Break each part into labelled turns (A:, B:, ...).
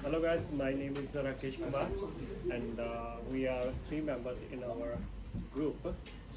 A: Hello guys, my name is Rakesh Kumar and we are three members in our group,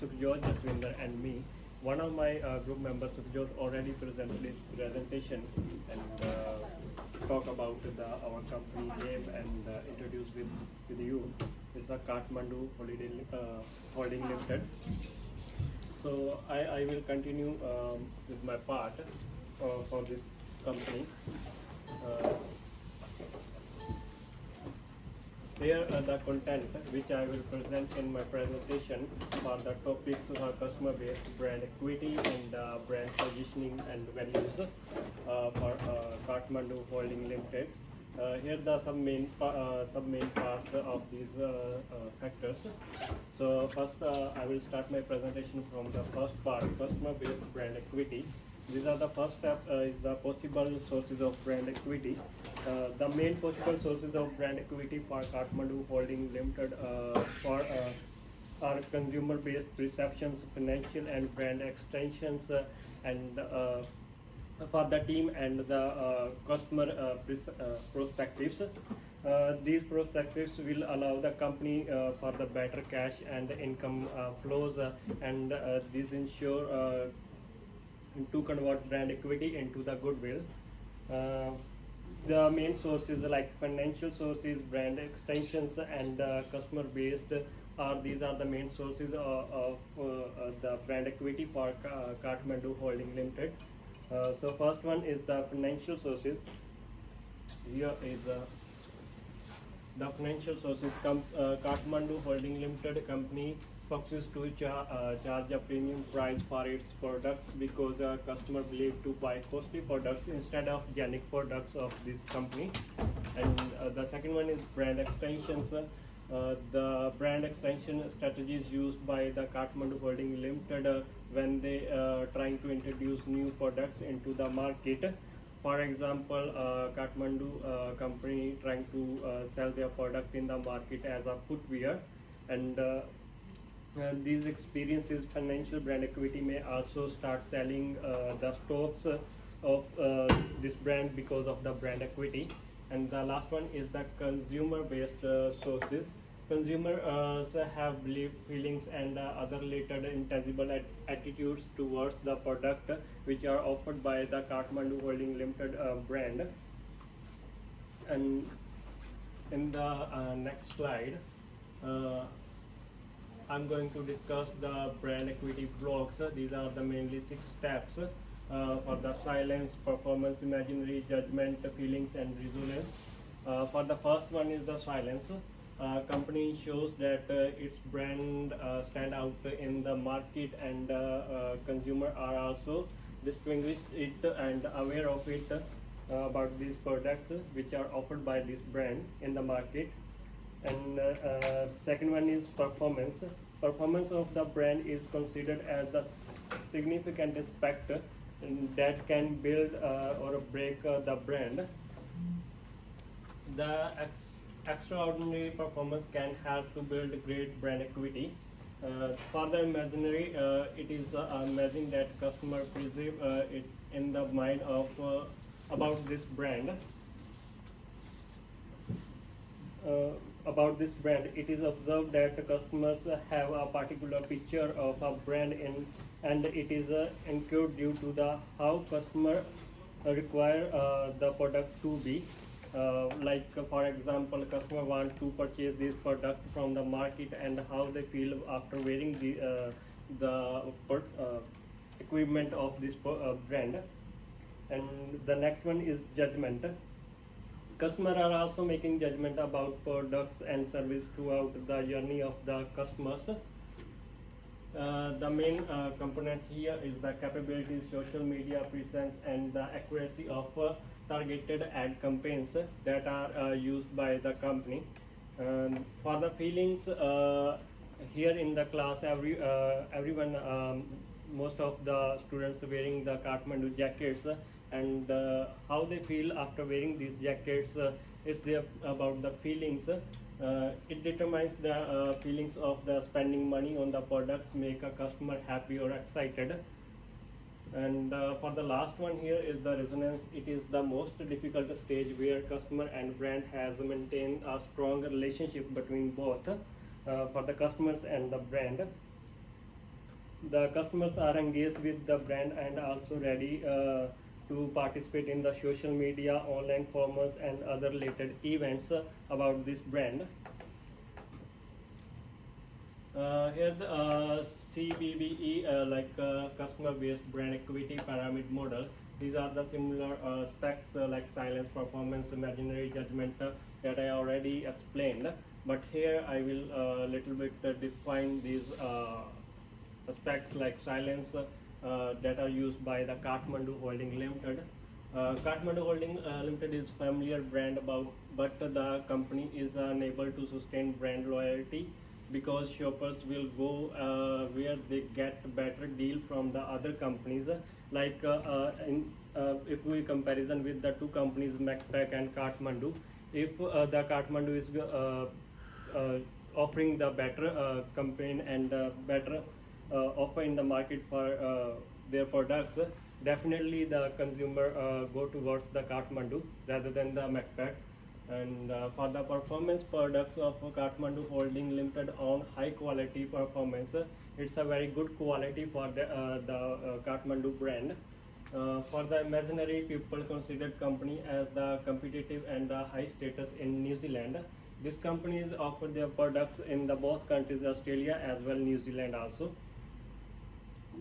A: Sukhjot, Jaswinder and me. One of my group members, Sukhjot, already presented his presentation and talk about our company name and introduce with you. It's a Kathmandu Holding Limited. So I will continue with my part for this company. Uh, Here are the content which I will present in my presentation for the topics of customer base, brand equity and brand positioning and values for Kathmandu Holding Limited. Here the some main parts of these factors. So first I will start my presentation from the first part, customer base brand equity. These are the first step is the possible sources of brand equity. The main possible sources of brand equity for Kathmandu Holding Limited are consumer-based perceptions, financial and brand extensions, and for the team and the customer perspectives. These perspectives will allow the company for the better cash and income flows, and these ensure to convert brand equity into the goodwill. Uh, the main sources like financial sources, brand extensions, and customer based are these are the main sources of the brand equity for Kathmandu Holding Limited. So first one is the financial sources. Here is the financial sources. Kathmandu Holding Limited company focuses to charge a premium price for its products because customer believe to buy costly products instead of generic products of this company. And the second one is brand extensions. The brand extension strategies used by the Kathmandu Holding Limited when they trying to introduce new products into the market. For example, Kathmandu company trying to sell their product in the market as a footwear, and these experiences financial brand equity may also start selling the stocks of this brand because of the brand equity. And the last one is the consumer based sources. Consumers have belief, feelings, and other related intangible attitudes towards the product which are offered by the Kathmandu Holding Limited brand. And in the next slide, uh, I'm going to discuss the brand equity blocks. These are the mainly 6 steps for the silence, performance, imaginary, judgment, feelings, and resilience. For the first one is the silence. Company shows that its brand stand out in the market, and consumer are also distinguished it and aware of it about these products which are offered by this brand in the market. And second one is performance. Performance of the brand is considered as a significant aspect that can build or break the brand. The extraordinary performance can help to build great brand equity. Further imaginary, it is amazing that customer perceive it in the mind of about this brand. About this brand, it is observed that customers have a particular picture of a brand in, and it is incurred due to the how customer require the product to be. Like for example, customer want to purchase this product from the market and how they feel after wearing the equipment of this brand. And the next one is judgment. Customers are also making judgment about products and service throughout the journey of the customers. The main components here is the capabilities, social media presence, and the accuracy of targeted ad campaigns that are used by the company. For the feelings, here in the class, everyone, most of the students wearing the Kathmandu jackets, and how they feel after wearing these jackets is there about the feelings. It determines the feelings of the spending money on the products, make a customer happy or excited. And for the last one here is the resonance. It is the most difficult stage where customer and brand has maintained a strong relationship between both. For the customers and the brand, the customers are engaged with the brand and also ready to participate in the social media, online forums, and other related events about this brand. Here the CBBE, customer-based brand equity pyramid model. These are the similar specs like silence, performance, imaginary judgment that I already explained. But here I will little bit define these specs like silence that are used by the Kathmandu Holding Limited. Kathmandu Holding Limited is familiar brand about, but the company is unable to sustain brand loyalty because shoppers will go where they get better deal from the other companies. If we comparison with the two companies Macpac and Kathmandu, if the Kathmandu is offering the better campaign and better offer in the market for their products, definitely the consumer go towards the Kathmandu rather than the Macpac. And for the performance products of Kathmandu Holding Limited on high quality performance, it's a very good quality for the Kathmandu brand. For the imaginary, people considered company as the competitive and high status in New Zealand. These companies offer their products in the both countries, Australia as well New Zealand also.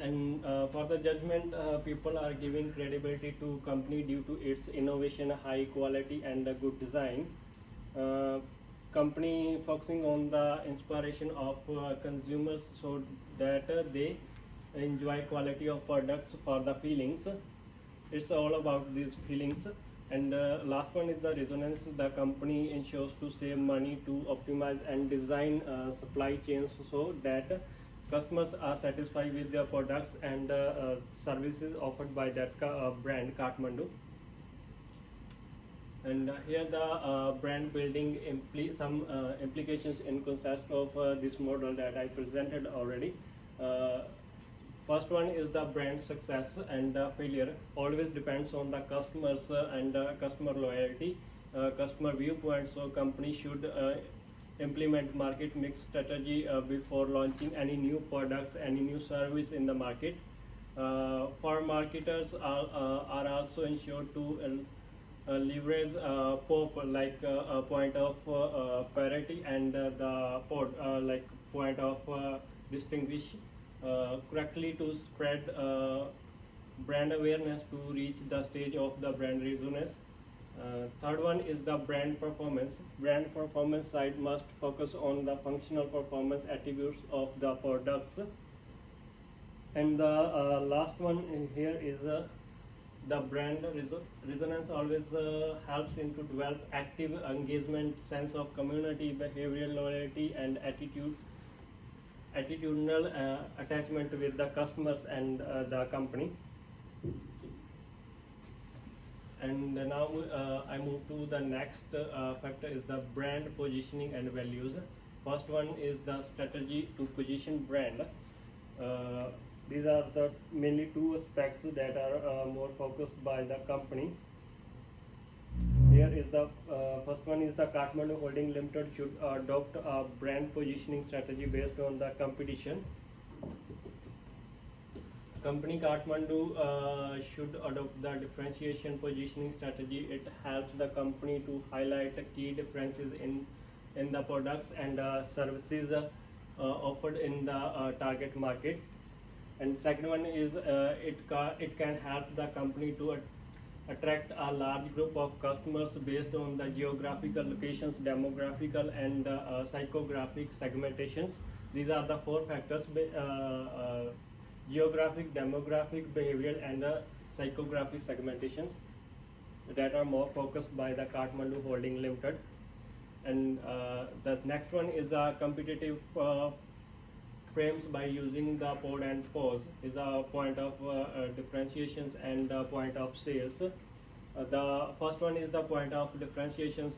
A: And for the judgment, people are giving credibility to company due to its innovation, high quality, and good design. Company focusing on the inspiration of consumers so that they enjoy quality of products for the feelings. It's all about these feelings. And last one is the resonance. The company ensures to save money to optimize and design supply chains so that customers are satisfied with their products and services offered by that brand Kathmandu. And here the brand building some implications in context of this model that I presented already. First one is the brand success and failure always depends on the customers and customer loyalty, customer viewpoint. So company should implement market mix strategy before launching any new products, any new service in the market. For marketers are also ensured to leverage POP like a point of parity and the POD like point of distinguish correctly to spread brand awareness to reach the stage of the brand resonance. Third one is the brand performance. Brand performance side must focus on the functional performance attributes of the products. And the last one in here is the brand resonance always helps into develop active engagement, sense of community, behavioral loyalty, and attitudinal attachment with the customers and the company. And now I move to the next factor is the brand positioning and values. First one is the strategy to position brand. These are the mainly two aspects that are more focused by the company. Here is the first one is the Kathmandu Holding Limited should adopt a brand positioning strategy based on the competition. Company Kathmandu should adopt the differentiation positioning strategy. It helps the company to highlight the key differences in the products and services offered in the target market. And second one is it can help the company to attract a large group of customers based on the geographical locations, demographical, and psychographic segmentations. These are the four factors: geographic, demographic, behavioral, and psychographic segmentations that are more focused by the Kathmandu Holding Limited. And the next one is a competitive frames by using the POD and POS is a point of differentiations and point of sales. The first one is the point of differentiations.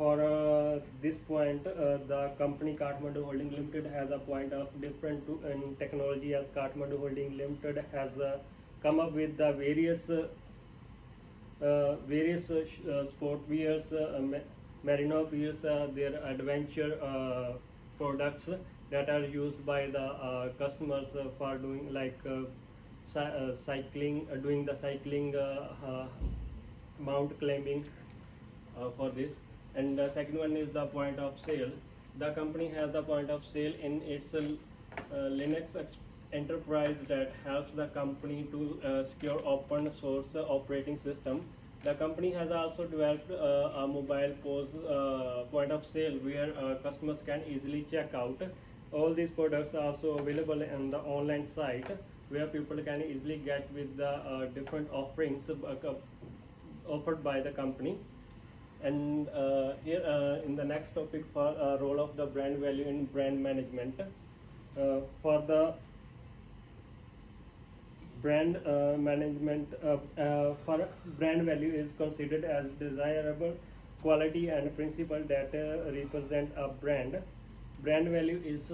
A: for this point, the company Kathmandu Holding Limited has a point of different in technology, as Kathmandu Holding Limited has come up with the various sport wears, merino wears, their adventure products that are used by the customers for doing like cycling, doing the cycling, mount climbing for this. And the second one is the point of sale. The company has the point of sale in its enterprise that helps the company to secure open source operating system. The company has also developed a mobile point of sale where customers can easily check out. All these products are also available on the online site where people can easily get with the different offerings offered by the company. And here in the next topic, for role of the brand value in brand management. For the brand management, for brand value is considered as desirable quality and principle that represent a brand. Brand value is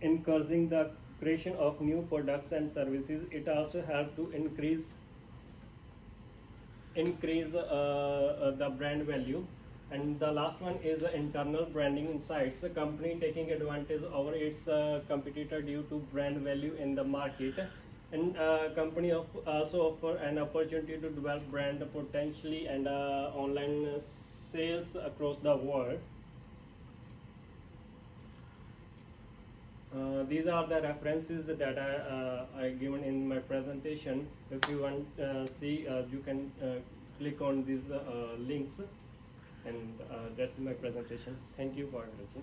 A: encouraging the creation of new products and services. It also helps to increase the brand value. And the last one is internal branding insights. The company taking advantage over its competitor due to brand value in the market. And company also offer an opportunity to develop brand potentially and online sales across the world. These are the references that I given in my presentation. If you want see, you can click on these links, and that's my presentation. Thank you for watching.